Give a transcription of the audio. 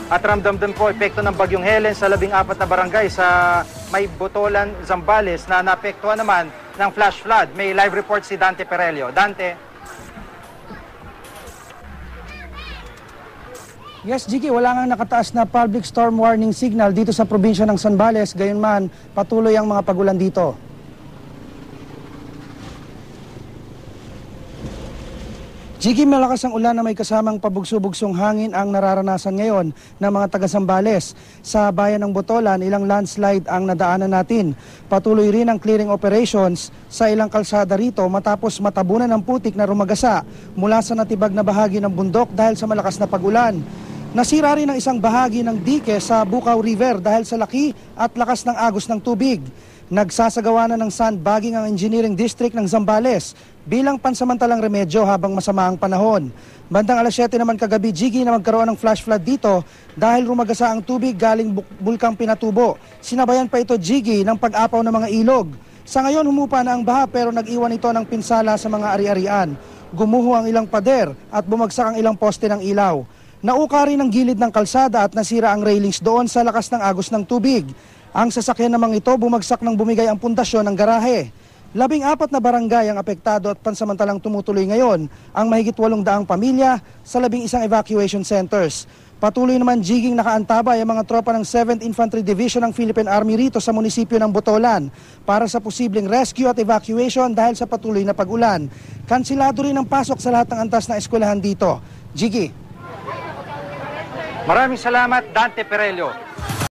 At ramdam din po epekto ng Bagyong Helen sa 14 na barangay sa may Botolan, Zambales na naapektuhan naman ng flash flood. May live report si Dante Perelio. Dante. Yes, Jiki, wala nga nakataas na public storm warning signal dito sa probinsya ng Zambales. Gayunman, patuloy ang mga pagulan dito. Jiki, malakas ang ulan na may kasamang pabugso-bugsong hangin ang nararanasan ngayon ng mga taga-Zambales. Sa bayan ng Botolan, ilang landslide ang nadaanan natin. Patuloy rin ang clearing operations sa ilang kalsada rito matapos matabunan ng putik na rumagasa mula sa natibag na bahagi ng bundok dahil sa malakas na pag-ulan. Nasira rin ang isang bahagi ng dike sa Bukaw River dahil sa laki at lakas ng agos ng tubig. Nagsasagawa na ng sandbagging ang Engineering District ng Zambales bilang pansamantalang remedyo habang masama ang panahon. Bandang alas 7 naman kagabi, Jiggy, na magkaroon ng flash flood dito dahil rumagasa ang tubig galing Bulkang Pinatubo. Sinabayan pa ito, Jiggy, ng pag-apaw ng mga ilog. Sa ngayon, humupa na ang baha pero nag-iwan ito ng pinsala sa mga ari-arian. Gumuho ang ilang pader at bumagsak ang ilang poste ng ilaw. Nauka rin ang gilid ng kalsada at nasira ang railings doon sa lakas ng agos ng tubig. Ang sasakyan namang ito bumagsak nang bumigay ang pundasyon ng garahe. 14 na barangay ang apektado at pansamantalang tumutuloy ngayon ang mahigit 800 pamilya sa 11 evacuation centers. Patuloy naman, Jiging, nakaantabay ang mga tropa ng 7th Infantry Division ng Philippine Army rito sa munisipyo ng Botolan para sa posibleng rescue at evacuation dahil sa patuloy na pag-ulan. Kansilado rin ang pasok sa lahat ng antas na eskwelahan dito. Jiggy. Maraming salamat, Dante Perelio.